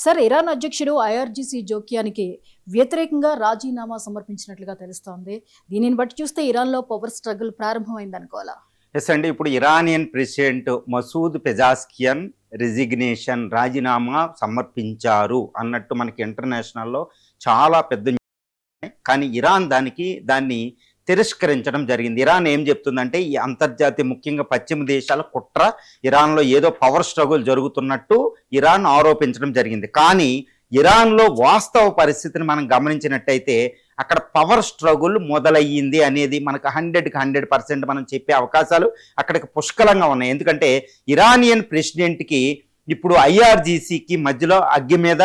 Sir, Iran అధ్యక్షుడు IRGC జోక్యానికి వ్యతిరేకంగా రాజీనామా సమర్పించినట్లుగా తెలుస్తోంది. దీనిని బట్టి చూస్తే ఇరాన్లో పవర్ స్ట్రగుల్ ప్రారంభమైంది అనుకోవాలా? ఎస్ అండి. ఇప్పుడు ఇరానియన్ ప్రెసిడెంట్ మసూద్ పెజాస్కియన్ రిజిగ్నేషన్ రాజీనామా సమర్పించారు అన్నట్టు మనకి ఇంటర్నేషనల్లో చాలా పెద్ద కానీ ఇరాన్ దాన్ని తిరస్కరించడం జరిగింది. ఇరాన్ ఏం చెప్తుందంటే ఈ అంతర్జాతీయ ముఖ్యంగా పశ్చిమ దేశాల కుట్ర ఇరాన్లో ఏదో పవర్ స్ట్రగుల్ జరుగుతున్నట్టు ఇరాన్ ఆరోపించడం జరిగింది. కానీ ఇరాన్లో వాస్తవ పరిస్థితిని మనం గమనించినట్టయితే అక్కడ పవర్ స్ట్రగుల్ మొదలయ్యింది అనేది మనకు 100% మనం చెప్పే అవకాశాలు అక్కడికి పుష్కలంగా ఉన్నాయి. ఎందుకంటే ఇరానియన్ ప్రెసిడెంట్కి ఇప్పుడు ఐఆర్జీసీకి మధ్యలో అగ్గి మీద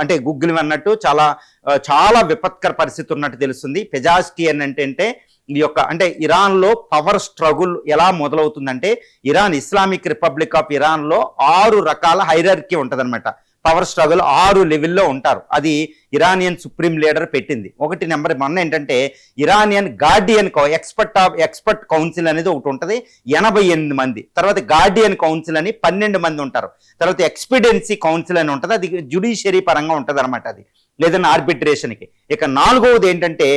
అంటే గుగ్గిలి అన్నట్టు చాలా విపత్కర పరిస్థితి ఉన్నట్టు తెలుస్తుంది. పెజాస్కియన్ అంటే ఈ యొక్క అంటే ఇరాన్లో పవర్ స్ట్రగుల్ ఎలా మొదలవుతుందంటే ఇరాన్ ఇస్లామిక్ రిపబ్లిక్ ఆఫ్ ఇరాన్లో 6 రకాల హైరార్కీ ఉంటుందన్నమాట. పవర్ స్ట్రగుల్ 6 లెవెల్లో ఉంటారు. అది ఇరానియన్ సుప్రీం లీడర్ పెట్టింది. ఒకటి నెంబర్ 1 ఏంటంటే ఇరానియన్ గార్డియన్ ఎక్స్పర్ట్ కౌన్సిల్ అనేది ఒకటి ఉంటుంది, 88 మంది. తర్వాత గార్డియన్ కౌన్సిల్ అని 12 మంది ఉంటారు. తర్వాత ఎక్స్పీడియన్సీ కౌన్సిల్ అని ఉంటుంది, అది జ్యుడిషియరీ పరంగా ఉంటుంది అనమాట, అది లేదన్నా ఆర్బిట్రేషన్కి. ఇక 4వది ఏంటంటే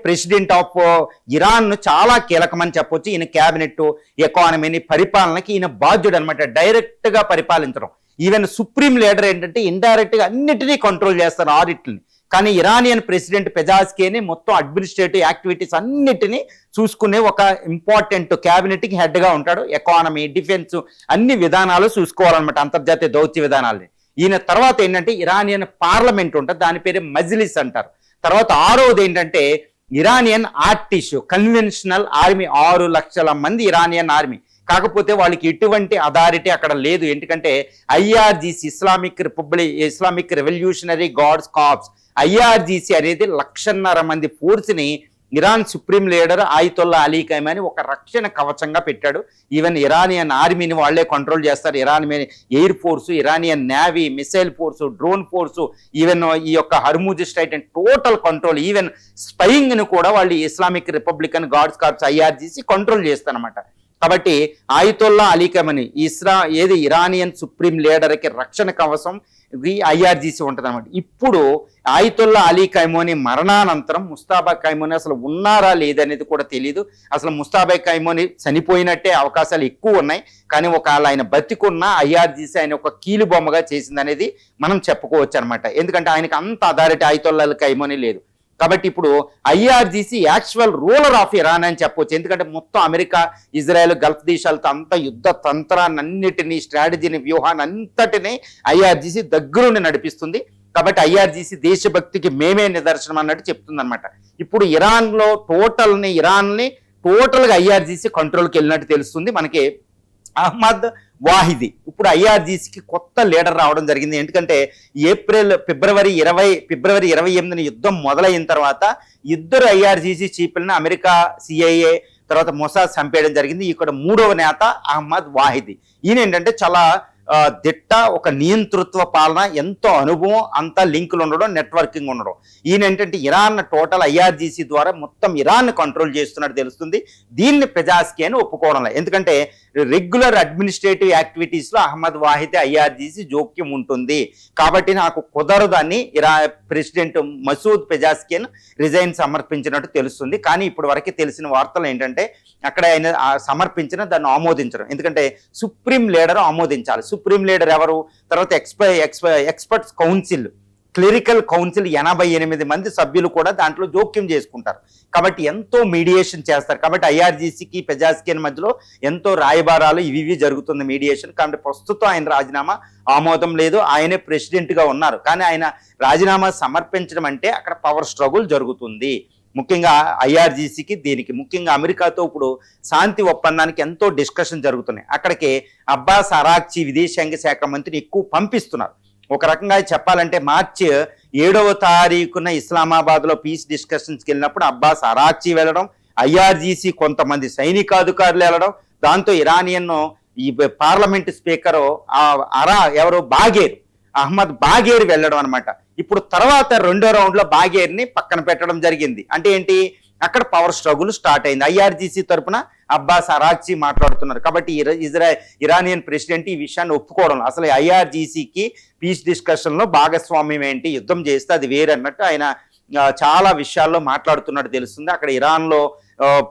ప్రెసిడెంట్ ఆఫ్ ఇరాన్ చాలా కీలకమని చెప్పొచ్చు. ఈయన క్యాబినెట్ ఎకానమీని పరిపాలనకి ఈయన బాధ్యుడు అనమాట, డైరెక్ట్గా పరిపాలించడం. ఈవెన్ సుప్రీం లీడర్ ఏంటంటే ఇండైరెక్ట్గా అన్నిటినీ కంట్రోల్ చేస్తారు, ఆడిట్ని. కానీ ఇరానియన్ ప్రెసిడెంట్ పెజాస్కియన్ మొత్తం అడ్మినిస్ట్రేటివ్ యాక్టివిటీస్ అన్నిటినీ చూసుకునే ఒక ఇంపార్టెంట్ క్యాబినెట్కి హెడ్గా ఉంటాడు. ఎకానమీ, డిఫెన్స్ అన్ని విధానాలు చూసుకోవాలన్నమాట, అంతర్జాతీయ దౌత్య విధానాలని. ఈయన తర్వాత ఏంటంటే ఇరానియన్ పార్లమెంట్ ఉంటుంది, దాని పేరు మజ్లిస్ అంటారు. తర్వాత 6వది ఏంటంటే ఇరానియన్ ఆర్టిష్ కన్వెన్షనల్ ఆర్మీ, 6 లక్షల మంది ఇరానియన్ ఆర్మీ. కాకపోతే వాళ్ళకి ఎటువంటి అథారిటీ అక్కడ లేదు. ఎందుకంటే IRGC Islamic revolutionary guards corps IRGC అనేది 1.5 మంది ఫోర్స్ని Iran supreme leader Ayatollah Ali Khamenei ఒక రక్షణ కవచంగా పెట్టాడు. ఈవెన్ ఇరానియన్ ఆర్మీని వాళ్లే కంట్రోల్ చేస్తారు. Iranian air force, Iranian navy, missile force, drone force, even ఈ యొక్క Hormuz strait and total control, even స్పయింగ్ను కూడా వాళ్ళు Islamic republican guards corps IRGC control చేస్తారన్నమాట. కాబట్టి Ayatollah Ali Khamenei Iranian supreme లీడర్కి రక్షణ కవచం ఐఆర్జీసీ ఉంటుంది అనమాట. ఇప్పుడు ఆయతుల్లా అలీ ఖైమోని మరణానంతరం ముస్తాబా ఖైమోని అసలు ఉన్నారా లేదనేది కూడా తెలియదు. అసలు ముస్తాబా ఖైమోని చనిపోయినట్టే అవకాశాలు ఎక్కువ ఉన్నాయి. కానీ ఒకవేళ ఆయన బతికున్న ఐఆర్జీసీ ఆయన ఒక కీలు బొమ్మగా చేసిందనేది మనం చెప్పుకోవచ్చు అనమాట. ఎందుకంటే ఆయనకు అంత అథారిటీ ఆయతుల్లా అలీ ఖైమోని లేదు. కాబట్టి ఇప్పుడు IRGC actual ruler of Iran అని చెప్పవచ్చు. ఎందుకంటే మొత్తం అమెరికా, ఇజ్రాయెల్, గల్ఫ్ దేశాలతో అంతా యుద్ధ తంత్రాన్ని అన్నిటినీ, స్ట్రాటజీని, వ్యూహాన్ని అంతటినీ ఐఆర్జీసీ దగ్గరుండి నడిపిస్తుంది. కాబట్టి ఐఆర్జీసీ దేశభక్తికి మేమే నిదర్శనం అన్నట్టు చెప్తుంది అనమాట. ఇప్పుడు ఇరాన్లో టోటల్గా ఐఆర్జీసీ కంట్రోల్కి వెళ్ళినట్టు తెలుస్తుంది మనకి. అహ్మద్ వాహిది ఇప్పుడు ఐఆర్జీసీకి కొత్త లీడర్ రావడం జరిగింది. ఎందుకంటే ఫిబ్రవరి 28న యుద్ధం మొదలైన తర్వాత 2 ఐఆర్జీసీ చీఫ్లను అమెరికా, సిఐఏ, తర్వాత మొసాద్ చంపేయడం జరిగింది. ఇక్కడ 3వ నేత అహ్మద్ వాహిది. ఈయన ఏంటంటే చాలా దిట్ట, ఒక నియంతృత్వ పాలన, ఎంతో అనుభవం, అంతా లింకులు ఉండడం, నెట్వర్కింగ్ ఉండడం. ఈయన ఏంటంటే ఇరాన్ టోటల్ ఐఆర్జీసీ ద్వారా మొత్తం ఇరాన్ కంట్రోల్ చేస్తున్నట్టు తెలుస్తుంది. దీన్ని పెజాస్కియన్ ఒప్పుకోవడంలో, ఎందుకంటే రెగ్యులర్ అడ్మినిస్ట్రేటివ్ యాక్టివిటీస్లో అహ్మద్ వాహిద్ ఐఆర్జీసీ జోక్యం ఉంటుంది. కాబట్టి నాకు కుదరదని ప్రెసిడెంట్ మసూద్ పెజాస్కియన్ రిజైన్ సమర్పించినట్టు తెలుస్తుంది. కానీ ఇప్పటి వరకు తెలిసిన వార్తలు ఏంటంటే అక్కడ ఆయన సమర్పించిన దాన్ని ఆమోదించడం. ఎందుకంటే సుప్రీం లీడర్ ఆమోదించాలి. సుప్రీం లీడర్ ఎవరు? తర్వాత ఎక్స్పర్ట్స్ కౌన్సిల్, క్లరికల్ కౌన్సిల్ 88 మంది సభ్యులు కూడా దాంట్లో జోక్యం చేసుకుంటారు. కాబట్టి ఎంతో మీడియేషన్ చేస్తారు. కాబట్టి ఐఆర్జీసీకి పెజాస్కియన్ మధ్యలో ఎంతో రాయబారాలు ఇవి జరుగుతుంది, మీడియేషన్. కాబట్టి ప్రస్తుతం ఆయన రాజీనామా ఆమోదం లేదు, ఆయనే ప్రెసిడెంట్గా ఉన్నారు. కానీ ఆయన రాజీనామా సమర్పించడం అంటే అక్కడ పవర్ స్ట్రగుల్ జరుగుతుంది. ముఖ్యంగా ఐఆర్జీసీకి దీనికి ముఖ్యంగా అమెరికాతో ఇప్పుడు శాంతి ఒప్పందానికి ఎంతో డిస్కషన్ జరుగుతున్నాయి. అక్కడికి అబ్బాస్ అరాక్చి విదేశాంగ శాఖ మంత్రిని ఎక్కువ పంపిస్తున్నారు. ఒక రకంగా చెప్పాలంటే మార్చి 7వ తారీఖున ఇస్లామాబాద్లో పీస్ డిస్కషన్స్కి వెళ్ళినప్పుడు అబ్బాస్ అరాక్చి వెళ్ళడం, ఐఆర్జీసీ కొంతమంది సైనికాధికారులు వెళ్ళడం, దాంతో ఇరానియన్ ఈ పార్లమెంట్ స్పీకరు అహ్మద్ బాగేర్ వెళ్ళడం అనమాట. ఇప్పుడు తర్వాత 2వ రౌండ్లో బాగేర్ని పక్కన పెట్టడం జరిగింది. అంటే ఏంటి? అక్కడ పవర్ స్ట్రగుల్ స్టార్ట్ అయింది. ఐఆర్జీసీ తరపున అబ్బాస్ అరాక్చి మాట్లాడుతున్నారు. కాబట్టి ఇరానియన్ ప్రెసిడెంట్ ఈ విషయాన్ని ఒప్పుకోవడం, అసలు ఐఆర్జీసీకి పీస్ డిస్కషన్లో భాగస్వామ్యం ఏంటి, యుద్ధం చేస్తే అది వేరన్నట్టు ఆయన చాలా విషయాల్లో మాట్లాడుతున్నట్టు తెలుస్తుంది. అక్కడ ఇరాన్లో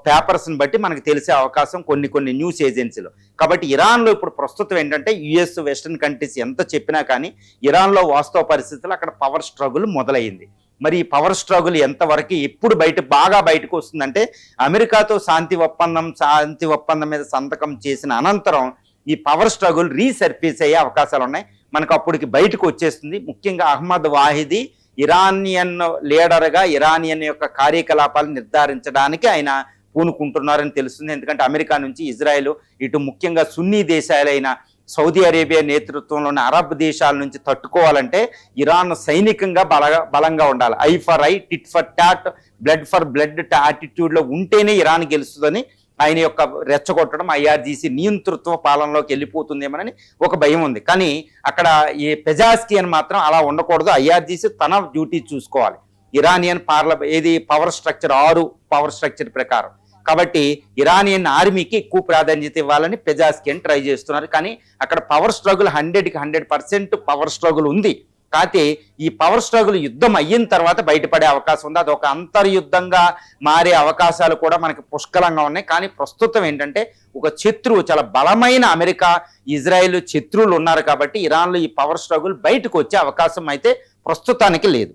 పేపర్స్ని బట్టి మనకు తెలిసే అవకాశం కొన్ని న్యూస్ ఏజెన్సీలు. కాబట్టి ఇరాన్లో ఇప్పుడు ప్రస్తుతం ఏంటంటే యుఎస్ వెస్టర్న్ కంట్రీస్ ఎంత చెప్పినా కానీ ఇరాన్లో వాస్తవ పరిస్థితులు అక్కడ పవర్ స్ట్రగుల్ మొదలైంది. మరి ఈ పవర్ స్ట్రగుల్ ఎంతవరకు ఎప్పుడు బాగా బయటకు వస్తుందంటే అమెరికాతో శాంతి ఒప్పందం మీద సంతకం చేసిన అనంతరం ఈ పవర్ స్ట్రగుల్ రీసర్ఫేస్ అయ్యే అవకాశాలు ఉన్నాయి. మనకు అప్పటికి బయటకు వచ్చేస్తుంది. ముఖ్యంగా అహ్మద్ వాహిదీ ఇరానియన్ లీడర్గా ఇరానియన్ యొక్క కార్యకలాపాలు నిర్ధారించడానికి ఆయన పూనుకుంటున్నారని తెలుస్తుంది. ఎందుకంటే అమెరికా నుంచి ఇజ్రాయెల్, ఇటు ముఖ్యంగా సున్నీ దేశాలైన సౌదీ అరేబియా నేతృత్వంలోని అరబ్ దేశాల నుంచి తట్టుకోవాలంటే ఇరాన్ సైనికంగా బలంగా ఉండాలి. Eye for eye, tit for tat, blood for blood యాటిట్యూడ్లో ఉంటేనే ఇరాన్ గెలుస్తుందని ఆయన యొక్క రెచ్చగొట్టడం ఐఆర్జీసీ నియంతృత్వ పాలనలోకి వెళ్ళిపోతుందేమోనని ఒక భయం ఉంది. కానీ అక్కడ ఈ పెజాస్కియన్ మాత్రం అలా ఉండకూడదు. ఐఆర్జీసీ తన డ్యూటీ చూసుకోవాలి. Iranian power structure 6 power structure ప్రకారం. కాబట్టి ఇరానియన్ ఆర్మీకి ఎక్కువ ప్రాధాన్యత ఇవ్వాలని పెజాస్కియన్ ట్రై చేస్తున్నారు. కానీ అక్కడ పవర్ స్ట్రగుల్ 100% పవర్ స్ట్రగుల్ ఉంది. కాకపోతే ఈ పవర్ స్ట్రగుల్ యుద్ధం అయిన తర్వాత బయటపడే అవకాశం ఉంది. అది ఒక అంతర్యుద్ధంగా మారే అవకాశాలు కూడా మనకి పుష్కలంగా ఉన్నాయి. కానీ ప్రస్తుతం ఏంటంటే ఒక శత్రువు, చాలా బలమైన అమెరికా, ఇజ్రాయెల్ శత్రువులు ఉన్నారు. కాబట్టి ఇరాన్లో ఈ పవర్ స్ట్రగుల్ బయటకు వచ్చే అవకాశం అయితే ప్రస్తుతానికి లేదు.